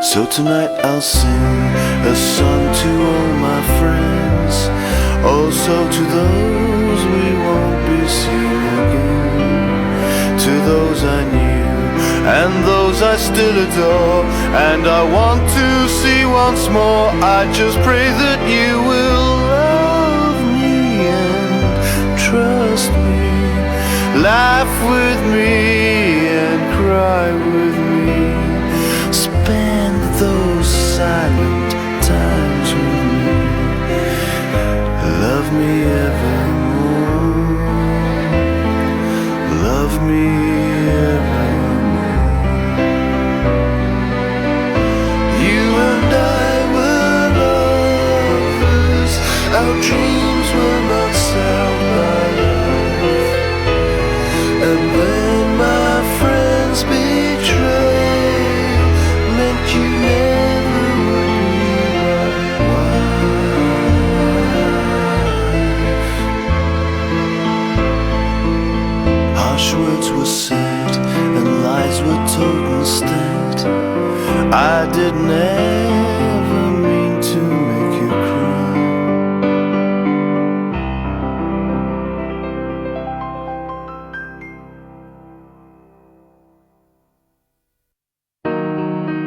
So tonight I'll sing a song to all my friends, also to those we won't be seeing again, to those I knew and those I still adore, and I want to see once more. I just pray that you will love me and trust me, laugh with me and cry with me, spend those silent times with me, love me evermore, love me evermore. You and I were lovers, our dreams were not sound by love, and when my friends betrayed, meant you never would be my wife. Harsh words were said and lies were told instead. I didn't ever mean to make you cry.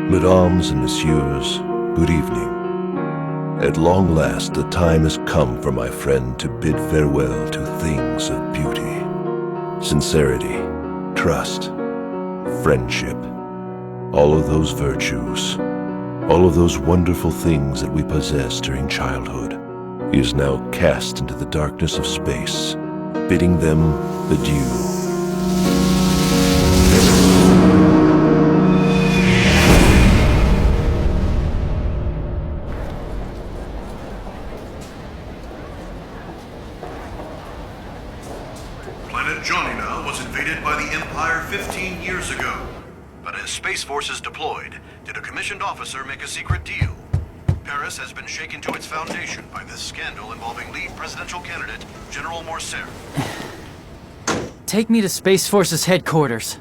Mesdames and messieurs, good evening. At long last, the time has come for my friend to bid farewell to things of beauty, sincerity, trust, friendship, all of those virtues, all of those wonderful things that we possessed during childhood. He is now cast into the darkness of space, bidding them adieu. Planet Johnina was invaded by the Empire 15 years ago. But as Space Forces deployed, did a commissioned officer make a secret deal? Paris has been shaken to its foundation by this scandal involving lead presidential candidate, General Morcer. Take me to Space Forces headquarters.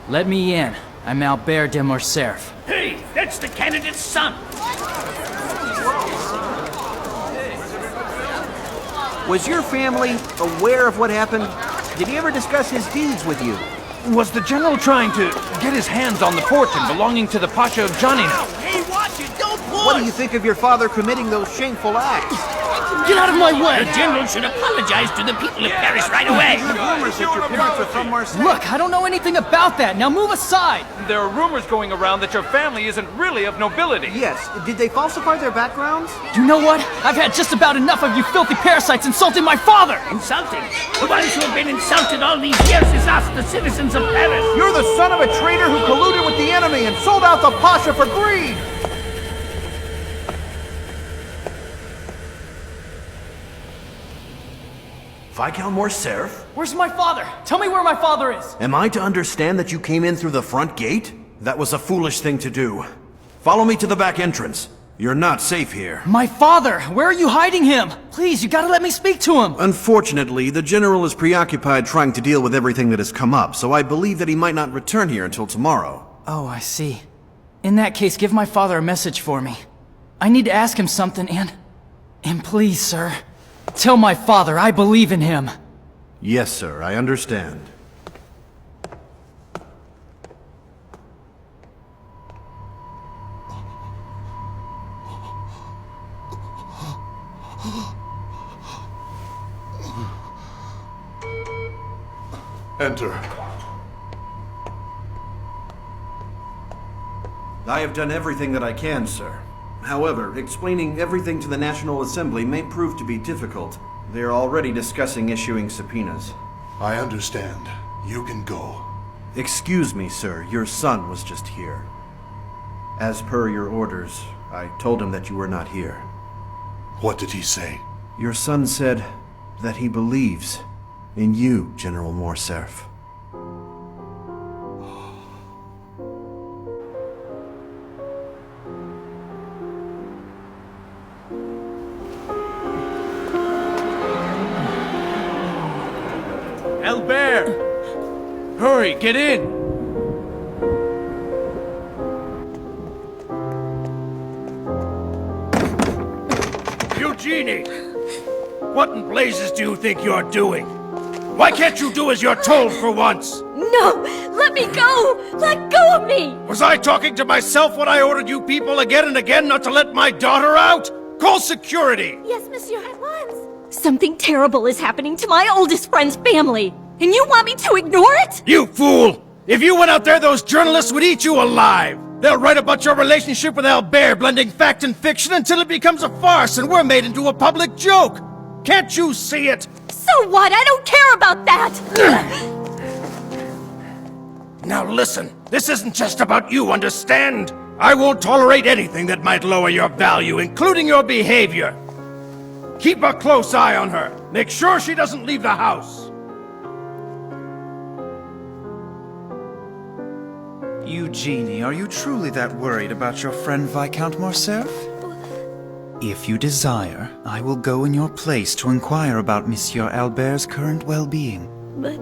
Let me in. I'm Albert de Morcerf. Hey, that's the candidate's son! Was your family aware of what happened? Did he ever discuss his deeds with you? Was the general trying to get his hands on the fortune belonging to the Pasha of Johnina? Hey, watch it! Don't push! What do you think of your father committing those shameful acts? Get out of my way! The general should apologize to the people of Paris right away! Rumors that your parents are from Marseille. Look, I don't know anything about that. Now move aside! There are rumors going around that your family isn't really of nobility. Yes. Did they falsify their backgrounds? You know what? I've had just about enough of you filthy parasites insulting my father! Insulting? The ones who have been insulted all these years is us, the citizens of Paris! You're the son of a traitor who colluded with the enemy and sold out the Pasha for greed! Viscount Morcerf? Where's my father? Tell me where my father is! Am I to understand that you came in through the front gate? That was a foolish thing to do. Follow me to the back entrance. You're not safe here. My father! Where are you hiding him? Please, you gotta let me speak to him! Unfortunately, the General is preoccupied trying to deal with everything that has come up, so I believe that he might not return here until tomorrow. Oh, I see. In that case, give my father a message for me. I need to ask him something, and please, sir, tell my father I believe in him. Yes, sir, I understand. Enter. I have done everything that I can, sir. However, explaining everything to the National Assembly may prove to be difficult. They are already discussing issuing subpoenas. I understand. You can go. Excuse me, sir. Your son was just here. As per your orders, I told him that you were not here. What did he say? Your son said that he believes in you, General Morcerf. Albert! Hurry, get in! Eugenie! What in blazes do you think you're doing? Why can't you do as you're told for once? No! Let me go! Let go of me! Was I talking to myself when I ordered you people again and again not to let my daughter out? Call security! Yes, monsieur, at once. Something terrible is happening to my oldest friend's family, and you want me to ignore it? You fool! If you went out there, those journalists would eat you alive! They'll write about your relationship with Albert, blending fact and fiction until it becomes a farce and we're made into a public joke! Can't you see it? So what? I don't care about that! Now listen, this isn't just about you, understand? I won't tolerate anything that might lower your value, including your behavior. Keep a close eye on her. Make sure she doesn't leave the house. Eugenie, are you truly that worried about your friend Viscount Morcerf? If you desire, I will go in your place to inquire about Monsieur Albert's current well-being. But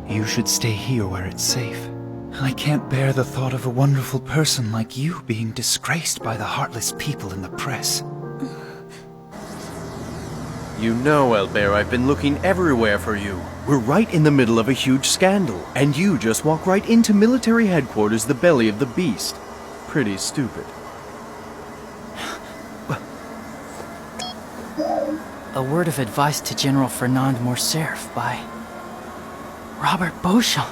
You should stay here where it's safe. I can't bear the thought of a wonderful person like you being disgraced by the heartless people in the press. You know, Albert, I've been looking everywhere for you. We're right in the middle of a huge scandal, and you just walk right into military headquarters, the belly of the beast. Pretty stupid. A word of advice to General Fernand Morcerf by Robert Beauchamp.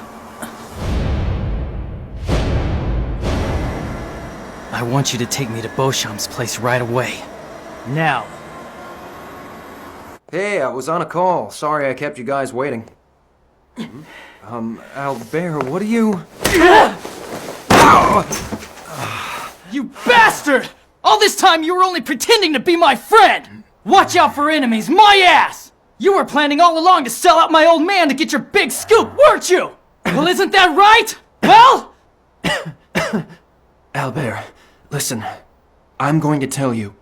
I want you to take me to Beauchamp's place right away. Now. Hey, I was on a call. Sorry I kept you guys waiting. Albert, what are you... You bastard! All this time you were only pretending to be my friend! Watch out for enemies, my ass! You were planning all along to sell out my old man to get your big scoop, weren't you? Well, isn't that right? Well? Albert, listen. I'm going to tell you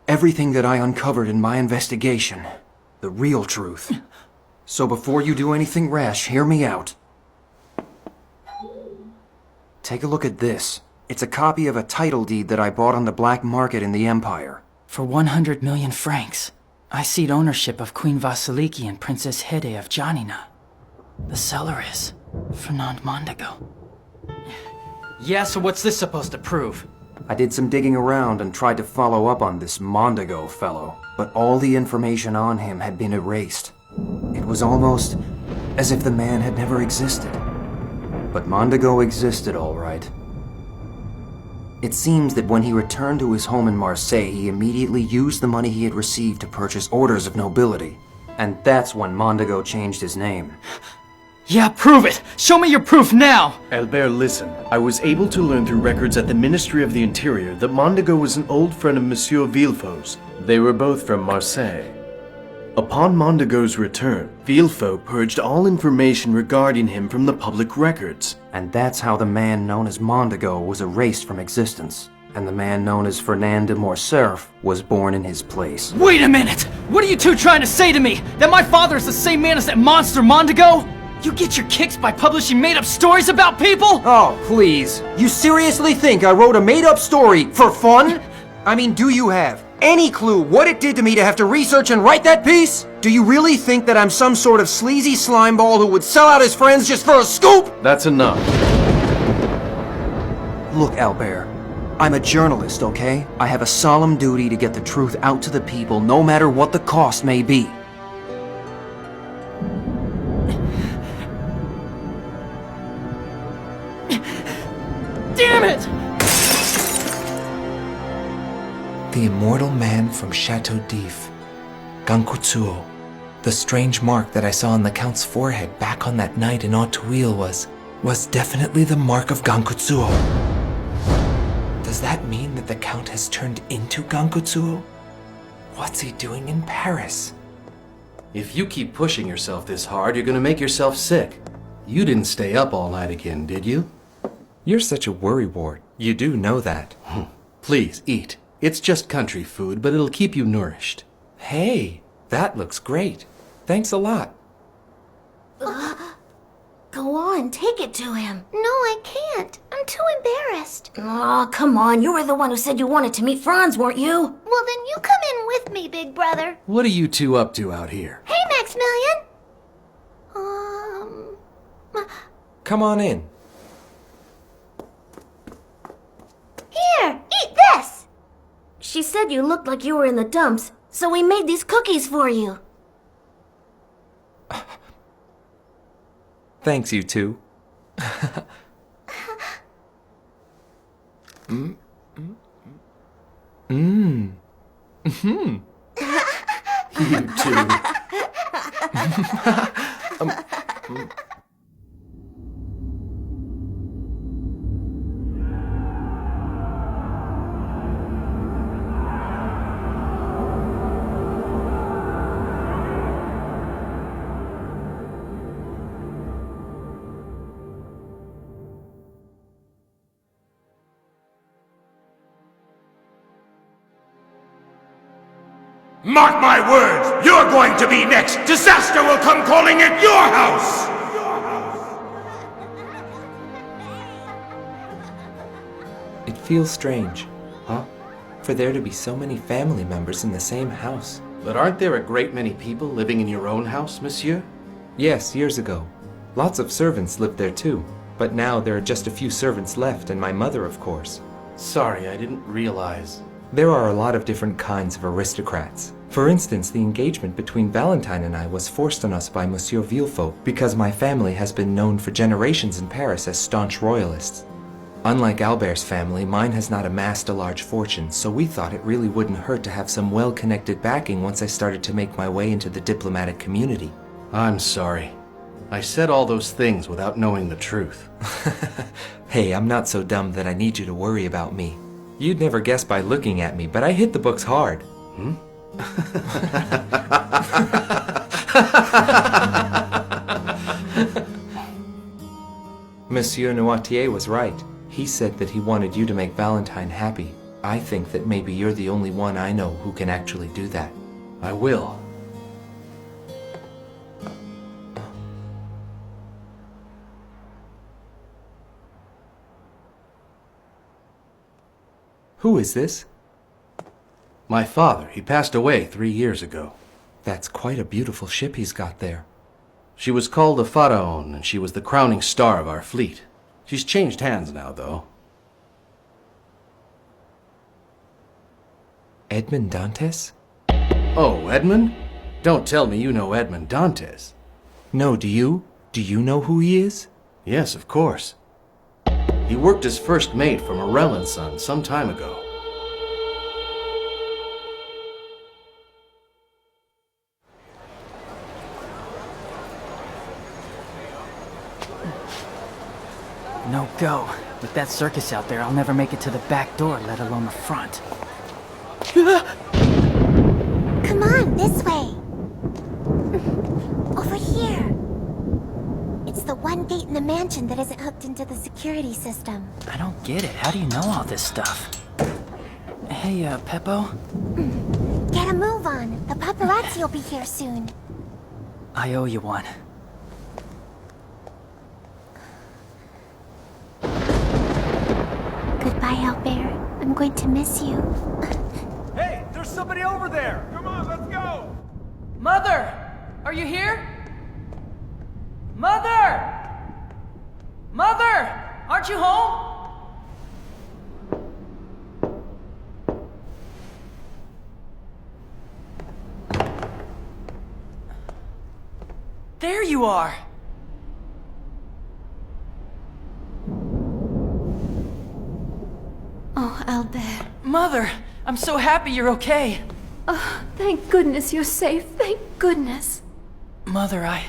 everything that I uncovered in my investigation. The real truth. So before you do anything rash, hear me out. Take a look at this. It's a copy of a title deed that I bought on the black market in the Empire. For 100 million francs, I cede ownership of Queen Vasiliki and Princess Hede of Janina. The seller is Fernand Mondego. Yeah, so what's this supposed to prove? I did some digging around and tried to follow up on this Mondego fellow, but all the information on him had been erased. It was almost as if the man had never existed. But Mondego existed, all right. It seems that when he returned to his home in Marseille, he immediately used the money he had received to purchase orders of nobility. And that's when Mondego changed his name. Yeah, prove it! Show me your proof now! Albert, listen. I was able to learn through records at the Ministry of the Interior that Mondego was an old friend of Monsieur Villefaut's. They were both from Marseille. Upon Mondego's return, Villefaut purged all information regarding him from the public records. And that's how the man known as Mondego was erased from existence. And the man known as Fernand de Morcerf was born in his place. Wait a minute! What are you two trying to say to me? That my father is the same man as that monster Mondego? You get your kicks by publishing made-up stories about people? Oh, please. You seriously think I wrote a made-up story for fun? I mean, do you have any clue what it did to me to have to research and write that piece? Do you really think that I'm some sort of sleazy slimeball who would sell out his friends just for a scoop? That's enough. Look, Albert. I'm a journalist, okay? I have a solemn duty to get the truth out to the people, no matter what the cost may be. Damn it! The immortal man from Chateau d'If, Gankutsuou. The strange mark that I saw on the Count's forehead back on that night in Auteuil was was definitely the mark of Gankutsuou. Does that mean that the Count has turned into Gankutsuou? What's he doing in Paris? If you keep pushing yourself this hard, you're gonna make yourself sick. You didn't stay up all night again, did you? You're such a worrywart. You do know that. Please, eat. It's just country food, but it'll keep you nourished. Hey, that looks great. Thanks a lot. Go on, take it to him. No, I can't. I'm too embarrassed. Oh, come on. You were the one who said you wanted to meet Franz, weren't you? Well, then you come in with me, big brother. What are you two up to out here? Hey, Maximilian. Come on in. Here, eat this. She said you looked like you were in the dumps, so we made these cookies for you. Thanks, you two. You two. Mark my words! You're going to be next! Disaster will come calling at your house! It feels strange, huh? For there to be so many family members in the same house. But aren't there a great many people living in your own house, monsieur? Yes, years ago. Lots of servants lived there too. But now there are just a few servants left, and my mother, of course. Sorry, I didn't realize. There are a lot of different kinds of aristocrats. For instance, the engagement between Valentine and I was forced on us by Monsieur Villefort because my family has been known for generations in Paris as staunch royalists. Unlike Albert's family, mine has not amassed a large fortune, so we thought it really wouldn't hurt to have some well-connected backing once I started to make my way into the diplomatic community. I'm sorry. I said all those things without knowing the truth. Hey, I'm not so dumb that I need you to worry about me. You'd never guess by looking at me, but I hit the books hard. Monsieur Noirtier was right. He said that he wanted you to make Valentine happy. I think that maybe you're the only one I know who can actually do that. I will. Who is this? My father. He passed away 3 years ago. That's quite a beautiful ship he's got there. She was called the Pharaon, and she was the crowning star of our fleet. She's changed hands now, though. Edmond Dantes? Oh, Edmond? Don't tell me you know Edmond Dantes. No, do you? Do you know who he is? Yes, of course. He worked as first mate for Morel and Son some time ago. No go. With that circus out there, I'll never make it to the back door, let alone the front. Come on, this way. Over here. It's the one gate in the mansion that isn't hooked into the security system. I don't get it. How do you know all this stuff? Hey, Peppo? Get a move on. The paparazzi will be here soon. I owe you one. Goodbye, Albert. I'm going to miss you. Hey, there's somebody over there! Come on, let's go! Mother! Are you here? Mother! Mother! Aren't you home? There you are! Oh, Albert. Mother! I'm so happy you're okay! Oh, thank goodness you're safe. Thank goodness. Mother, I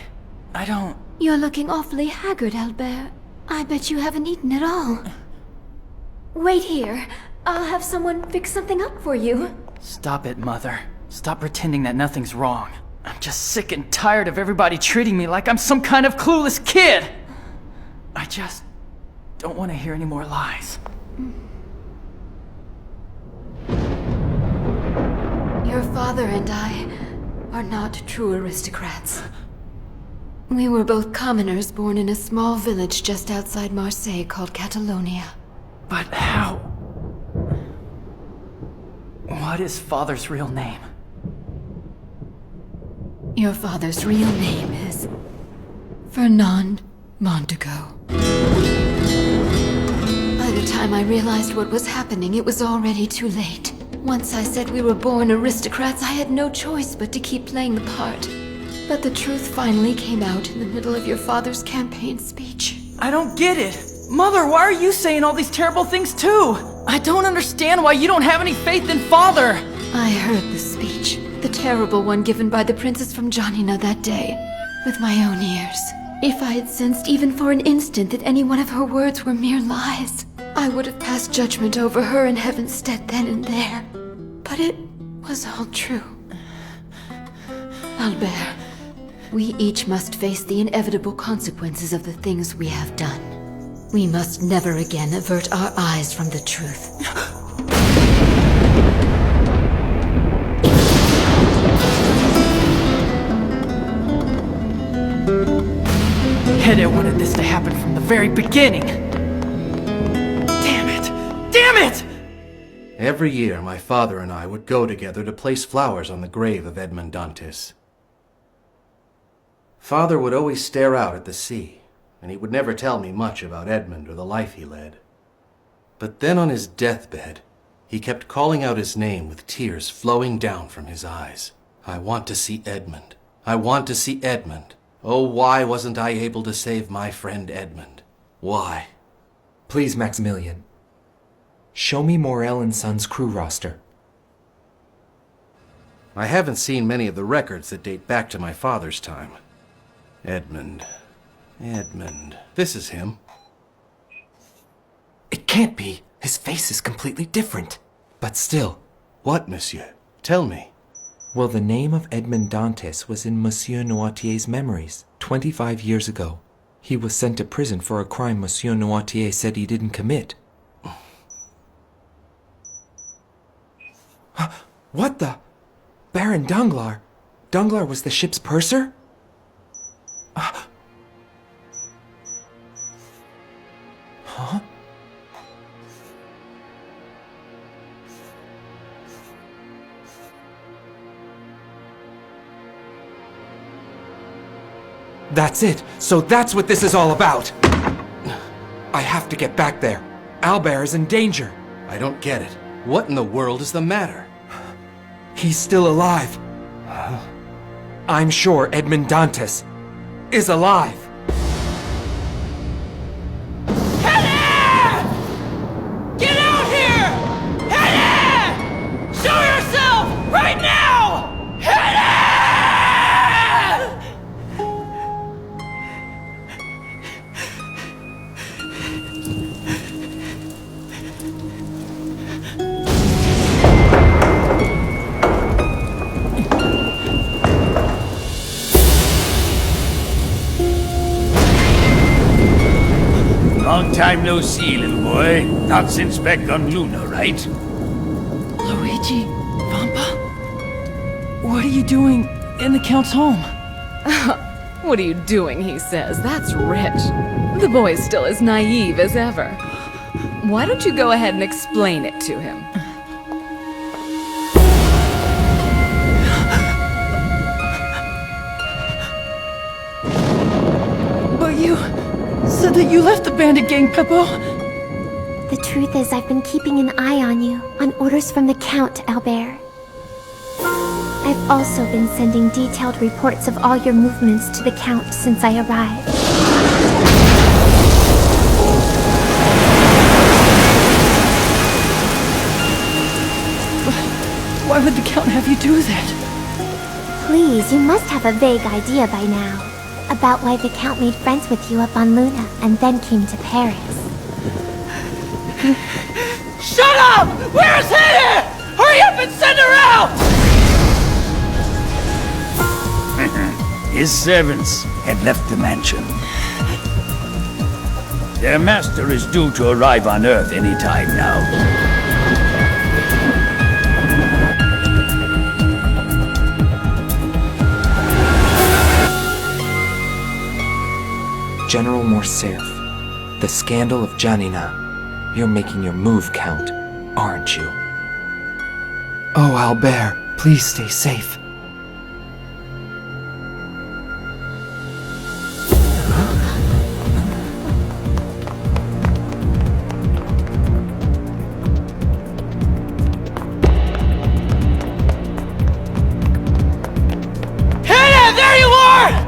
don't... You're looking awfully haggard, Albert. I bet you haven't eaten at all. Wait here. I'll have someone fix something up for you. Stop it, Mother. Stop pretending that nothing's wrong. I'm just sick and tired of everybody treating me like I'm some kind of clueless kid. I just don't want to hear any more lies. Your father and I are not true aristocrats. We were both commoners born in a small village just outside Marseille called Catalonia. But how? What is Father's real name? Your father's real name is Fernand Montego. By the time I realized what was happening, it was already too late. Once I said we were born aristocrats, I had no choice but to keep playing the part. But the truth finally came out in the middle of your father's campaign speech. I don't get it. Mother, why are you saying all these terrible things too? I don't understand why you don't have any faith in Father. I heard the speech, the terrible one given by the princess from Janina that day, with my own ears. If I had sensed even for an instant that any one of her words were mere lies, I would have passed judgment over her in heaven's stead then and there. But it was all true. Albert, we each must face the inevitable consequences of the things we have done. We must never again avert our eyes from the truth. Hede wanted this to happen from the very beginning. Damn it! Damn it! Every year, my father and I would go together to place flowers on the grave of Edmond Dantes. Father would always stare out at the sea, and he would never tell me much about Edmund or the life he led. But then on his deathbed, he kept calling out his name with tears flowing down from his eyes. I want to see Edmund. I want to see Edmund. Oh, why wasn't I able to save my friend Edmund? Why? Please, Maximilian. Show me Morel & Sons' crew roster. I haven't seen many of the records that date back to my father's time. Edmund. This is him. It can't be. His face is completely different. But still. What, monsieur? Tell me. Well, the name of Edmond Dantes was in Monsieur Noirtier's memories 25 years ago. He was sent to prison for a crime Monsieur Noirtier said he didn't commit. What the? Baron Danglars? Danglars was the ship's purser? Huh? That's it! So that's what this is all about! I have to get back there. Albert is in danger. I don't get it. What in the world is the matter? He's still alive. I'm sure Edmond Dantes is alive. Get out here! Hede! Show yourself! Right now! Hede! Long time no see, little boy. Not since back on Luna, right? Luigi? Vampa? What are you doing in the Count's home? What are you doing, he says. That's rich. The boy's still as naive as ever. Why don't you go ahead and explain it to him? But you said that you left the bandit gang, Peppo. The truth is, I've been keeping an eye on you, on orders from the Count, Albert. I've also been sending detailed reports of all your movements to the Count since I arrived. Why would the Count have you do that? Please, you must have a vague idea by now. About why the Count made friends with you up on Luna and then came to Paris. Shut up! Where's Hannah? Hurry up and send her out! His servants had left the mansion. Their master is due to arrive on Earth any time now. General Morcerf, the scandal of Janina. You're making your move, Count, aren't you? Oh, Albert, please stay safe. Hannah, there you are!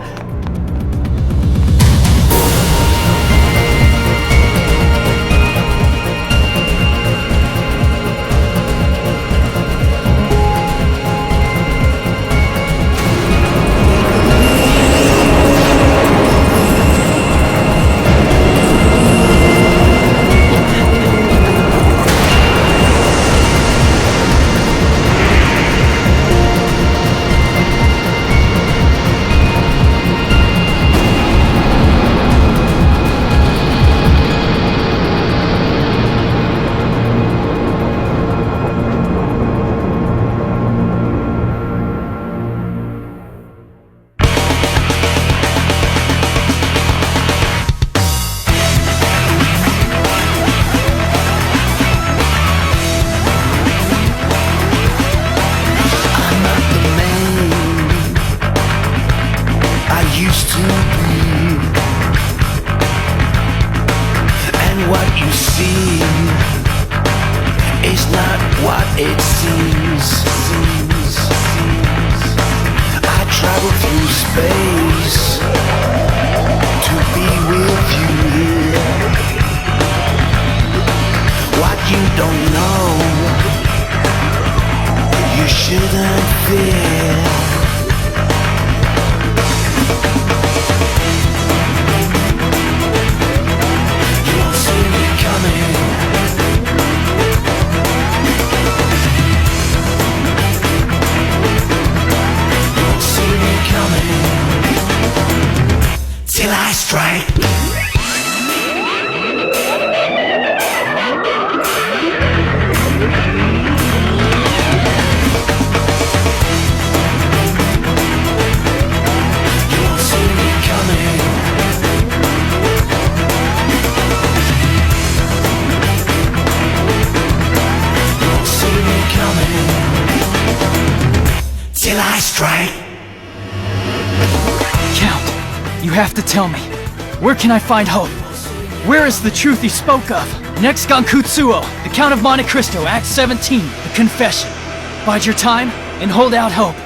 Used to be, and what you see is not what it seems. I travel through space to be with you here. What you don't know, you shouldn't fear. Till I strike. You won't see me coming. You won't see me coming. Till I strike. Count, you have to tell me. Where can I find hope? Where is the truth he spoke of? Next Gankutsuou, the Count of Monte Cristo, Act 17, the confession. Bide your time and hold out hope.